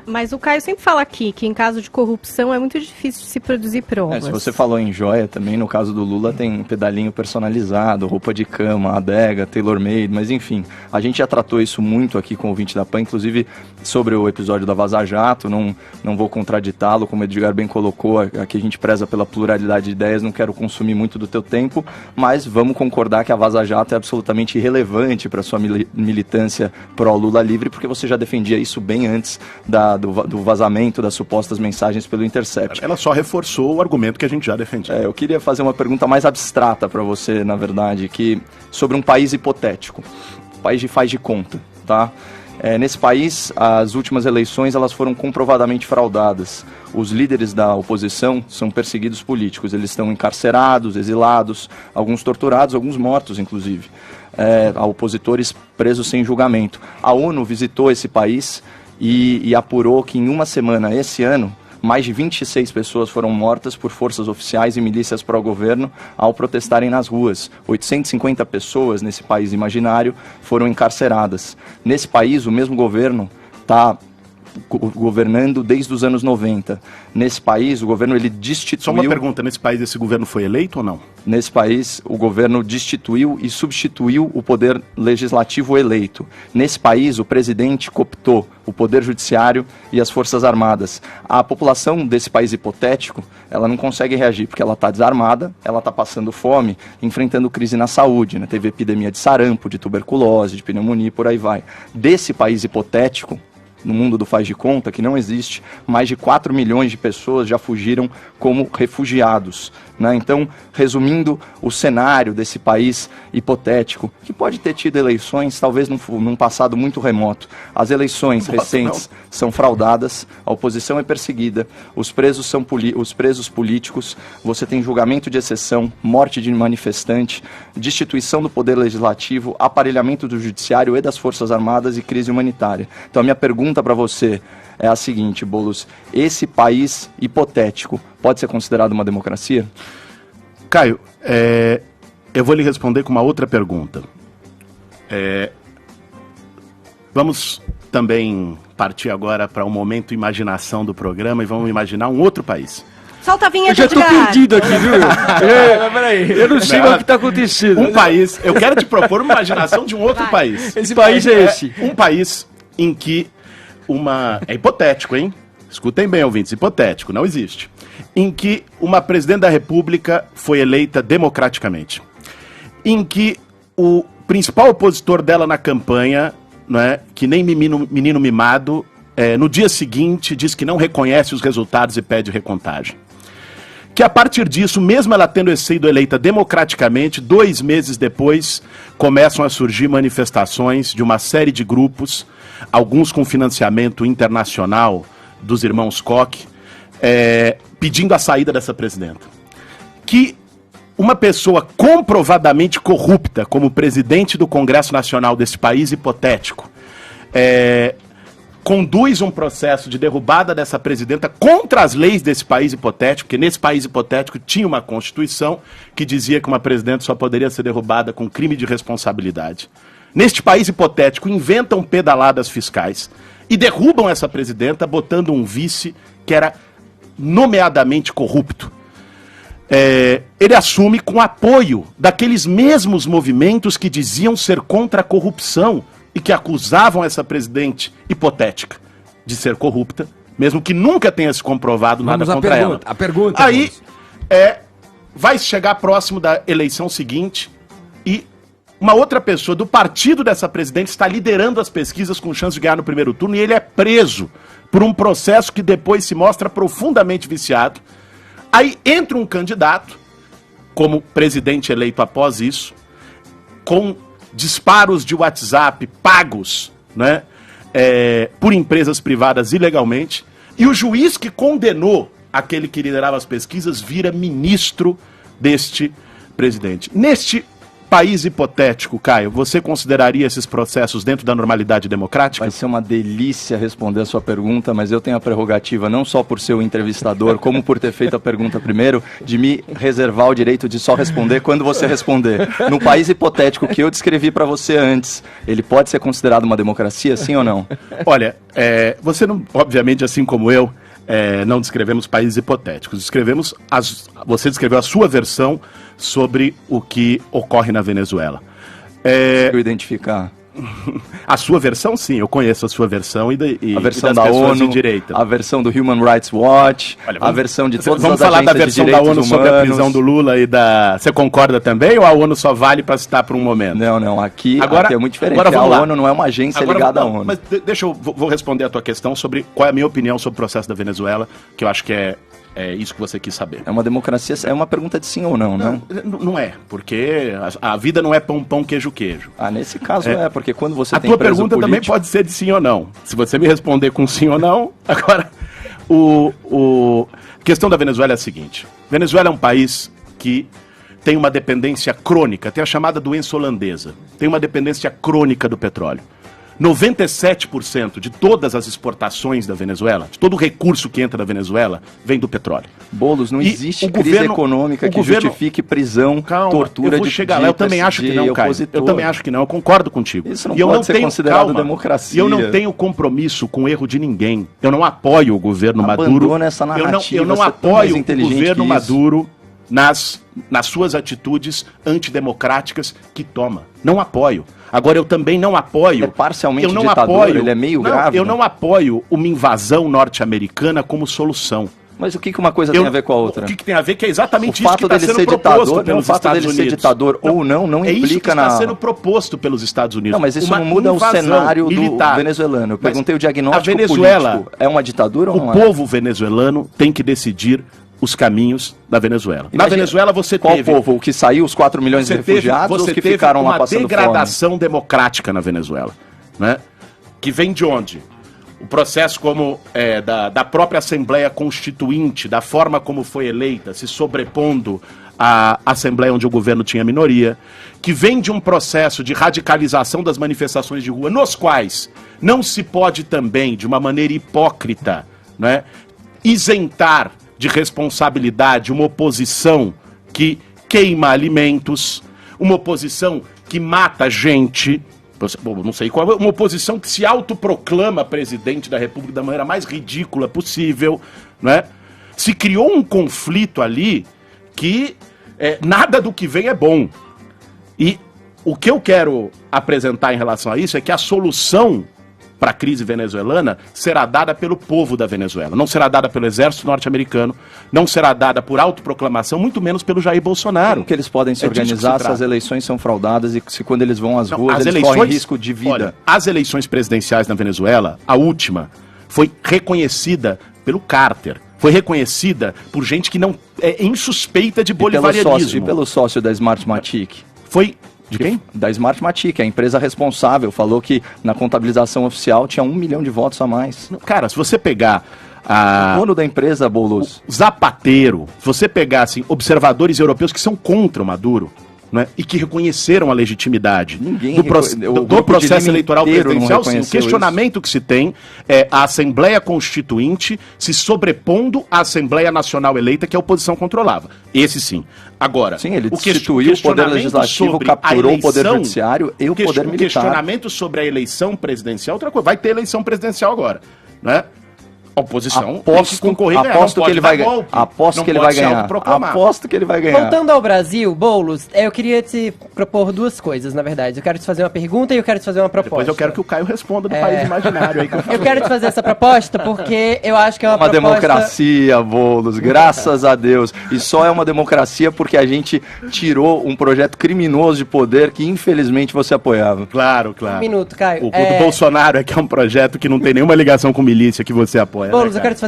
Mas o Caio sempre fala aqui que em caso de corrupção é muito difícil de se produzir provas. Se você falou em joia também, no caso do Lula tem pedalinho personalizado, roupa de cama, adega, tailor-made, mas enfim, a gente já tratou isso muito aqui com o ouvinte da PAN, inclusive sobre o episódio da Vaza Jato, não vou contraditá-lo, como o Edgar bem colocou, aqui a gente preza pela pluralidade de ideias, não quero consumir muito do teu tempo, mas vamos concordar que a Vaza Jato é absolutamente irrelevante para sua militância pró-Lula livre, porque você já defendia isso bem antes do vazamento das supostas mensagens pelo Intercept. Ela só reforçou o argumento que a gente já defendia. Eu queria fazer uma pergunta mais abstrata para você, na verdade, sobre um país hipotético, um país de faz de conta, tá? Nesse país, as últimas eleições elas foram comprovadamente fraudadas. Os líderes da oposição são perseguidos políticos, eles estão encarcerados, exilados, alguns torturados, alguns mortos, inclusive. Opositores presos sem julgamento. A ONU visitou esse país e apurou que em uma semana esse ano, mais de 26 pessoas foram mortas por forças oficiais e milícias pró-governo ao protestarem nas ruas. 850 pessoas nesse país imaginário foram encarceradas. Nesse país, o mesmo governo está governando desde os anos 90. Nesse país, o governo ele destituiu... Só uma pergunta, nesse país esse governo foi eleito ou não? Nesse país, o governo destituiu e substituiu o poder legislativo eleito. Nesse país, o presidente cooptou o poder judiciário e as forças armadas. A população desse país hipotético, ela não consegue reagir, porque ela está desarmada, ela está passando fome, enfrentando crise na saúde, né? Teve epidemia de sarampo, de tuberculose, de pneumonia, por aí vai. Desse país hipotético, no mundo do faz de conta, que não existe, mais de 4 milhões de pessoas já fugiram como refugiados, né? Então, resumindo o cenário desse país hipotético, que pode ter tido eleições, talvez num passado muito remoto. As eleições recentes são fraudadas, a oposição é perseguida, os presos políticos, você tem julgamento de exceção, morte de manifestante, destituição do poder legislativo, aparelhamento do judiciário e das forças armadas e crise humanitária. Então, a minha pergunta para você é a seguinte, Boulos: esse país hipotético pode ser considerado uma democracia? Caio, eu vou lhe responder com uma outra pergunta. Vamos também partir agora para um momento imaginação do programa e vamos imaginar um outro país. Solta a vinheta, eu já tô perdido aqui, viu? Peraí, eu não sei mais o que está acontecendo. Um país, eu quero te propor uma imaginação de um outro país. Esse país é esse. Um país em que é hipotético, hein? Escutem bem, ouvintes, hipotético, não existe. Em que uma presidente da República foi eleita democraticamente. Em que o principal opositor dela na campanha, né, que nem menino mimado, no dia seguinte diz que não reconhece os resultados e pede recontagem. Que a partir disso, mesmo ela tendo sido eleita democraticamente, 2 meses depois começam a surgir manifestações de uma série de grupos, alguns com financiamento internacional dos irmãos Koch, pedindo a saída dessa presidenta. Que uma pessoa comprovadamente corrupta, como presidente do Congresso Nacional desse país hipotético, conduz um processo de derrubada dessa presidenta contra as leis desse país hipotético, porque nesse país hipotético tinha uma Constituição que dizia que uma presidenta só poderia ser derrubada com crime de responsabilidade. Neste país hipotético, inventam pedaladas fiscais e derrubam essa presidenta botando um vice que era nomeadamente corrupto. Ele assume com apoio daqueles mesmos movimentos que diziam ser contra a corrupção e que acusavam essa presidente hipotética de ser corrupta, mesmo que nunca tenha se comprovado nada contra ela. A pergunta. Aí, vai chegar próximo da eleição seguinte e uma outra pessoa do partido dessa presidente está liderando as pesquisas com chance de ganhar no primeiro turno e ele é preso por um processo que depois se mostra profundamente viciado. Aí entra um candidato, como presidente eleito após isso, com disparos de WhatsApp pagos, né, por empresas privadas ilegalmente, e o juiz que condenou aquele que liderava as pesquisas vira ministro deste presidente. Neste país hipotético, Caio, você consideraria esses processos dentro da normalidade democrática? Vai ser uma delícia responder a sua pergunta, mas eu tenho a prerrogativa, não só por ser o entrevistador, como por ter feito a pergunta primeiro, de me reservar o direito de só responder quando você responder. No país hipotético que eu descrevi para você antes, ele pode ser considerado uma democracia, sim ou não? Olha, você não, obviamente, assim como eu, não descrevemos países hipotéticos. Você descreveu a sua versão sobre o que ocorre na Venezuela. Consigo identificar. A sua versão, sim, eu conheço a sua versão a versão das da pessoas ONU, de direita. a versão do Human Rights Watch, Olha, a versão de todas vamos as falar da agências de versão da direitos ONU sobre a humanos. prisão do Lula e da... Você concorda também ou a ONU só vale para citar por um momento? Não, aqui é muito diferente. Agora vamos lá. A ONU não é uma agência ligada à ONU. Mas deixa eu vou responder a tua questão sobre qual é a minha opinião sobre o processo da Venezuela, que eu acho que é isso que você quis saber. É uma democracia, é uma pergunta de sim ou não, né? Não é, porque a vida não é pão, queijo. Nesse caso porque quando você a tem tua preso pergunta político... também pode ser de sim ou não. Se você me responder com sim ou não, agora, a questão da Venezuela é a seguinte. Venezuela é um país que tem uma dependência crônica, tem a chamada doença holandesa, tem uma dependência crônica do petróleo. 97% de todas as exportações da Venezuela, de todo o recurso que entra da Venezuela, vem do petróleo. Boulos, não existe o crise governo, econômica que justifique prisão, tortura eu vou chegar lá. Eu também acho que não, Caio. Eu também acho que não, eu concordo contigo. Isso não pode ser considerado democracia. E eu não tenho compromisso com o erro de ninguém. Eu não apoio o governo Maduro. Abandona essa narrativa. Eu não apoio o governo Maduro nas suas atitudes antidemocráticas que toma. Não apoio. Agora, eu também não apoio... É parcialmente ditador, ele é meio grave. Eu não apoio uma invasão norte-americana como solução. Mas o que uma coisa tem a ver com a outra? O que tem a ver que é exatamente isso que está sendo proposto pelos Estados Unidos. O fato dele ser ditador ou não implica na... É isso que está sendo proposto pelos Estados Unidos. Não, mas isso não muda o cenário militar do venezuelano. Eu perguntei o diagnóstico político. É uma ditadura ou não é? O povo venezuelano tem que decidir os caminhos da Venezuela. Na Venezuela você teve... Qual povo? O que saiu, os 4 milhões de refugiados, ou os que ficaram lá passando fome? Você teve uma degradação democrática na Venezuela, né? Que vem de onde? O processo da própria Assembleia Constituinte, da forma como foi eleita, se sobrepondo à Assembleia onde o governo tinha minoria, que vem de um processo de radicalização das manifestações de rua, nos quais não se pode também, de uma maneira hipócrita, né, isentar de responsabilidade uma oposição que queima alimentos, uma oposição que mata gente, não sei qual, uma oposição que se autoproclama presidente da República da maneira mais ridícula possível, né? Se criou um conflito ali que nada do que vem é bom. E o que eu quero apresentar em relação a isso é que a solução para a crise venezuelana será dada pelo povo da Venezuela. Não será dada pelo exército norte-americano, não será dada por autoproclamação, muito menos pelo Jair Bolsonaro. Como que eles podem se organizar se as eleições são fraudadas e se quando eles vão às ruas eles correm risco de vida? Olha, as eleições presidenciais na Venezuela, a última, foi reconhecida pelo Carter. Foi reconhecida por gente que não é insuspeita de bolivarianismo. E pelo sócio da Smartmatic? Foi... De quem? Da Smartmatic, a empresa responsável, falou que na contabilização oficial tinha 1 milhão de votos a mais. Cara, se você pegar o dono da empresa, Boulos, Zapatero, se você pegar assim, observadores europeus que são contra o Maduro, né, e que reconheceram a legitimidade do processo eleitoral presidencial, sim, o questionamento que se tem é a Assembleia Constituinte se sobrepondo à Assembleia Nacional eleita, que a oposição controlava. Esse sim. Agora, sim, ele destituiu o poder legislativo, capturou o poder judiciário e o poder militar. O questionamento sobre a eleição presidencial, outra coisa, vai ter eleição presidencial agora, né? A oposição tem que concorrer, aposto que ele vai ganhar. Aposto que ele vai ganhar. Aposto que ele vai ganhar. Voltando ao Brasil, Boulos, eu queria te propor duas coisas, na verdade. Eu quero te fazer uma pergunta e eu quero te fazer uma proposta. Depois eu quero que o Caio responda do país imaginário aí que eu quero te fazer essa proposta porque eu acho que é uma proposta... democracia, Boulos, graças a Deus. E só é uma democracia porque a gente tirou um projeto criminoso de poder que infelizmente você apoiava. Claro. Um minuto, Caio. O do Bolsonaro é que é um projeto que não tem nenhuma ligação com milícia que você apoia. Boulos, eu quero te fazer